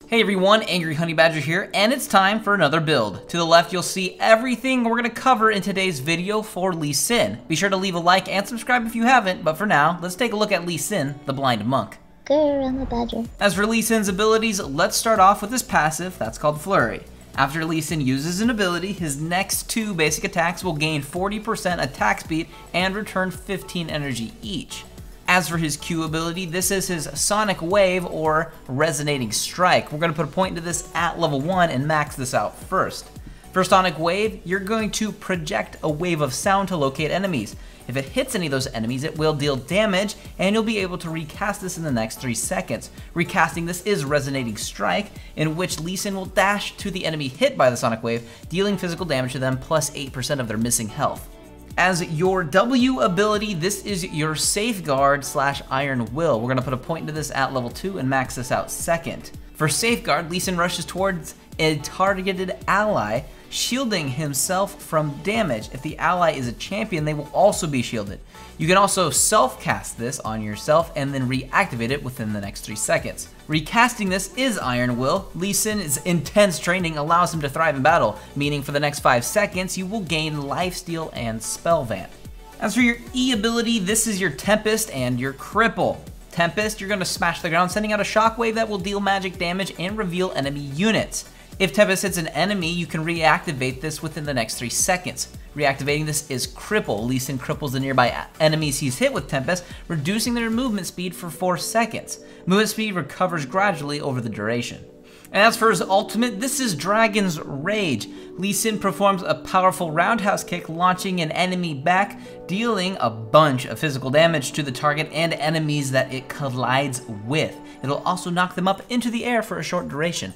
Hey everyone, AngryHoneyBadger here, and it's time for another build. To the left, you'll see everything we're going to cover in today's video for Lee Sin. Be sure to leave a like and subscribe if you haven't, but for now, let's take a look at Lee Sin, the Blind Monk. Go around the badger. As for Lee Sin's abilities, let's start off with his passive, that's called Flurry. After Lee Sin uses an ability, his next two basic attacks will gain 40% attack speed and return 15 energy each. As for his Q ability, this is his Sonic Wave or Resonating Strike. We're going to put a point into this at level 1 and max this out first. For Sonic Wave, you're going to project a wave of sound to locate enemies. If it hits any of those enemies, it will deal damage, and you'll be able to recast this in the next 3 seconds. Recasting this is Resonating Strike, in which Lee Sin will dash to the enemy hit by the Sonic Wave, dealing physical damage to them plus 8% of their missing health. As your W ability, this is your Safeguard / Iron Will. We're going to put a point into this at level 2 and max this out second. For Safeguard, Lee Sin rushes towards a targeted ally, shielding himself from damage. If the ally is a champion, they will also be shielded. You can also self-cast this on yourself and then reactivate it within the next 3 seconds. Recasting this is Iron Will. Lee Sin's intense training allows him to thrive in battle, meaning for the next 5 seconds, you will gain Lifesteal and Spell Vamp. As for your E ability, this is your Tempest and your Cripple. Tempest, you're going to smash the ground, sending out a shockwave that will deal magic damage and reveal enemy units. If Tempest hits an enemy, you can reactivate this within the next 3 seconds. Reactivating this is Cripple. Lee Sin cripples the nearby enemies he's hit with Tempest, reducing their movement speed for 4 seconds. Movement speed recovers gradually over the duration. And as for his ultimate, this is Dragon's Rage. Lee Sin performs a powerful roundhouse kick, launching an enemy back, dealing a bunch of physical damage to the target and enemies that it collides with. It'll also knock them up into the air for a short duration.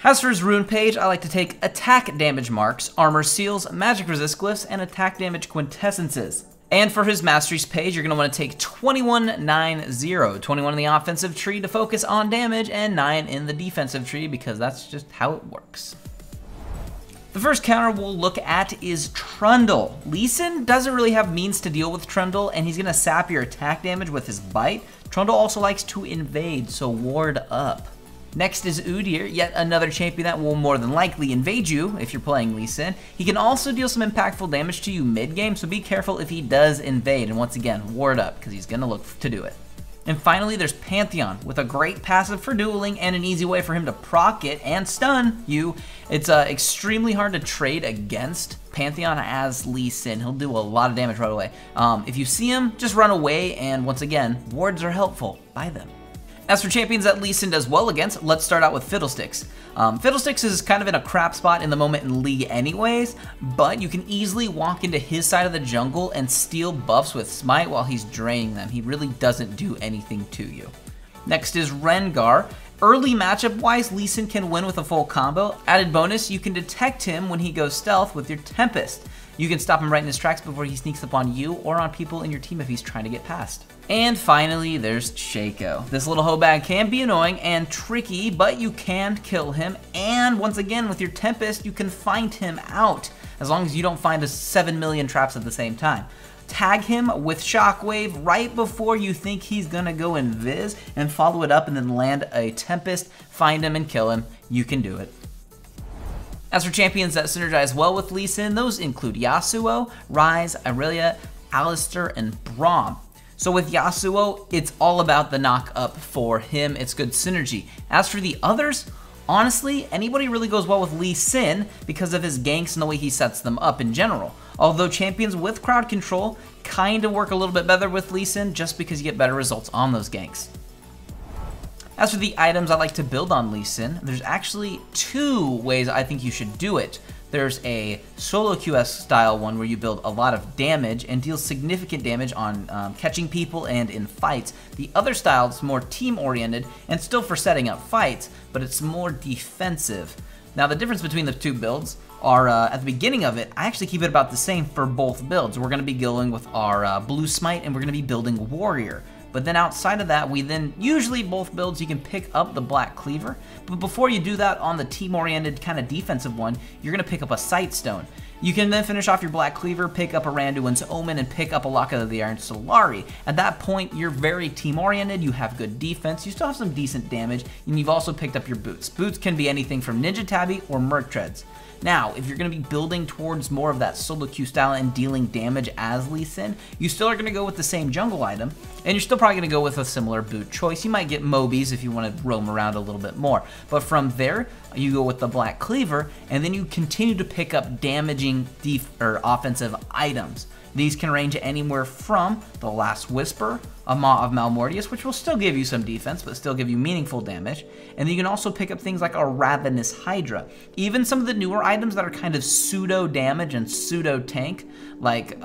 As for his rune page, I like to take attack damage marks, armor seals, magic resist glyphs, and attack damage quintessences. And for his masteries page, you're going to want to take 21-9-0, 21 in the offensive tree to focus on damage, and 9 in the defensive tree because that's just how it works. The first counter we'll look at is Trundle. Lee Sin doesn't really have means to deal with Trundle, and he's going to sap your attack damage with his bite. Trundle also likes to invade, so ward up. Next is Udyr, yet another champion that will more than likely invade you if you're playing Lee Sin. He can also deal some impactful damage to you mid-game, so be careful if he does invade, and once again, ward up, because he's going to look to do it. And finally, there's Pantheon, with a great passive for dueling and an easy way for him to proc it and stun you. It's extremely hard to trade against Pantheon as Lee Sin. He'll do a lot of damage right away. If you see him, just run away, and once again, wards are helpful. Buy them. As for champions that Lee Sin does well against, let's start out with Fiddlesticks. Fiddlesticks is kind of in a crap spot in the moment in League anyways, but you can easily walk into his side of the jungle and steal buffs with Smite while he's draining them. He really doesn't do anything to you. Next is Rengar. Early matchup-wise, Lee Sin can win with a full combo. Added bonus, you can detect him when he goes stealth with your Tempest. You can stop him right in his tracks before he sneaks up on you or on people in your team if he's trying to get past. And finally, there's Shaco. This little hoebag can be annoying and tricky, but you can kill him. And once again, with your Tempest, you can find him out, as long as you don't find 7 million traps at the same time. Tag him with Shockwave right before you think he's gonna go invis, and follow it up and then land a Tempest, find him and kill him. You can do it. As for champions that synergize well with Lee Sin, those include Yasuo, Ryze, Irelia, Alistar, and Braum. So with Yasuo, it's all about the knock up for him. It's good synergy. As for the others, honestly, anybody really goes well with Lee Sin because of his ganks and the way he sets them up in general. Although champions with crowd control kind of work a little bit better with Lee Sin just because you get better results on those ganks. As for the items I like to build on Lee Sin, there's actually 2 ways I think you should do it. There's a solo QS style one where you build a lot of damage and deal significant damage on catching people and in fights. The other style is more team oriented and still for setting up fights, but it's more defensive. Now the difference between the 2 builds are at the beginning of it, I actually keep it about the same for both builds. We're going to be going with our Blue Smite and we're going to be building Warrior. But then outside of that, we then, usually both builds, you can pick up the Black Cleaver. But before you do that on the team-oriented kind of defensive one, you're going to pick up a Sightstone. You can then finish off your Black Cleaver, pick up a Randuin's Omen, and pick up a Locket of the Iron Solari. At that point, you're very team-oriented, you have good defense, you still have some decent damage, and you've also picked up your boots. Boots can be anything from Ninja Tabby or Merc Treads. Now, if you're going to be building towards more of that solo queue style and dealing damage as Lee Sin, you still are going to go with the same jungle item, and you're still probably going to go with a similar boot choice. You might get Mobies if you want to roam around a little bit more, but from there, you go with the Black Cleaver, and then you continue to pick up damaging offensive items. These can range anywhere from the Last Whisper, a Maw of Malmortius, which will still give you some defense, but still give you meaningful damage. And then you can also pick up things like a Ravenous Hydra. Even some of the newer items that are kind of pseudo damage and pseudo tank, like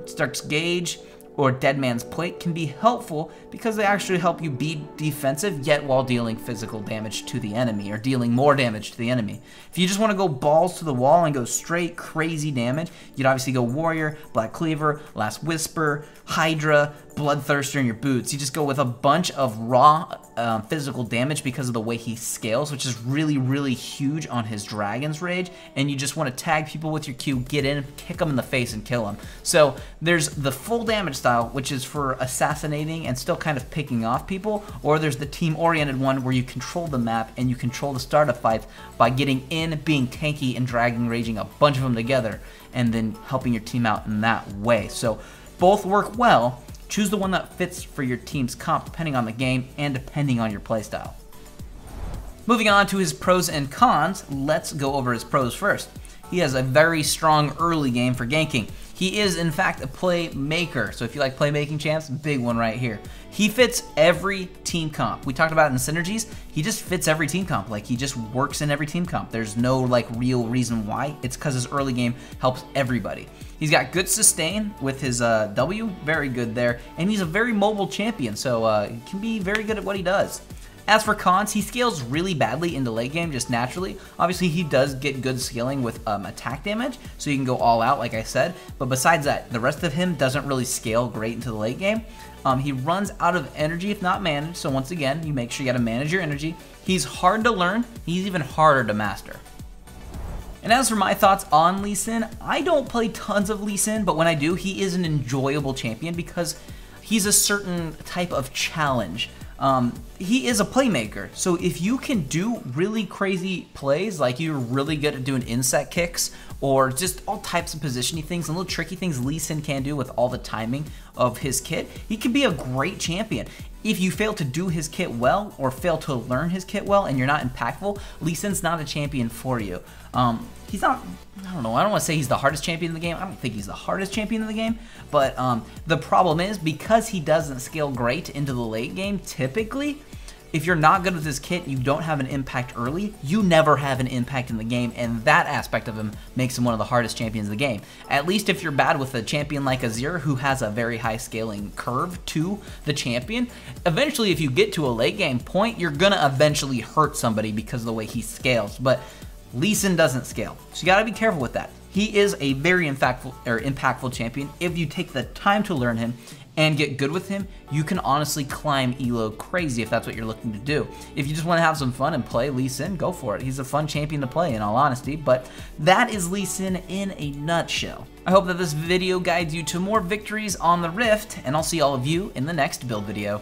Stark's Gauge or Dead Man's Plate, can be helpful because they actually help you be defensive, yet while dealing physical damage to the enemy, or dealing more damage to the enemy. If you just want to go balls to the wall and go straight crazy damage, you'd obviously go Warrior, Black Cleaver, Last Whisper, Hydra, Bloodthirster, and your boots. You just go with a bunch of raw physical damage because of the way he scales, which is really, really huge on his Dragon's Rage, and you just want to tag people with your Q, get in, kick them in the face, and kill them. So there's the full damage style, which is for assassinating and still kind of picking off people, or there's the team-oriented one where you control the map and you control the start of fights by getting in, being tanky, and Dragon Raging a bunch of them together, and then helping your team out in that way. So both work well. Choose the one that fits for your team's comp depending on the game and depending on your playstyle. Moving on to his pros and cons, let's go over his pros first. He has a very strong early game for ganking. He is, in fact, a playmaker. So if you like playmaking champs, big one right here. He fits every team comp. We talked about it in Synergies. He just fits every team comp. Like, he just works in every team comp. There's no, like, real reason why. It's because his early game helps everybody. He's got good sustain with his W, very good there. And he's a very mobile champion, so he can be very good at what he does. As for cons, he scales really badly into late game, just naturally. Obviously, he does get good scaling with attack damage, so you can go all out, like I said. But besides that, the rest of him doesn't really scale great into the late game. He runs out of energy if not managed, so once again, you make sure you gotta manage your energy. He's hard to learn, he's even harder to master. And as for my thoughts on Lee Sin, I don't play tons of Lee Sin, but when I do, he is an enjoyable champion because he's a certain type of challenge. He is a playmaker, so if you can do really crazy plays, like you're really good at doing insect kicks, or just all types of positioning things and little tricky things Lee Sin can do with all the timing of his kit, he can be a great champion. If you fail to do his kit well, or fail to learn his kit well, and you're not impactful, Lee Sin's not a champion for you. He's not, I don't know, I don't want to say he's the hardest champion in the game. I don't think he's the hardest champion in the game, but the problem is, because he doesn't scale great into the late game, typically, if you're not good with his kit, you don't have an impact early, you never have an impact in the game, and that aspect of him makes him one of the hardest champions in the game. At least if you're bad with a champion like Azir, who has a very high scaling curve to the champion, eventually if you get to a late game point, you're gonna eventually hurt somebody because of the way he scales, but Lee Sin doesn't scale, so you gotta be careful with that. He is a very impactful champion. If you take the time to learn him and get good with him, you can honestly climb elo crazy if that's what you're looking to do. If you just want to have some fun and play Lee Sin, go for it. He's a fun champion to play, in all honesty, but that is Lee Sin in a nutshell. I hope that this video guides you to more victories on the Rift, and I'll see all of you in the next build video.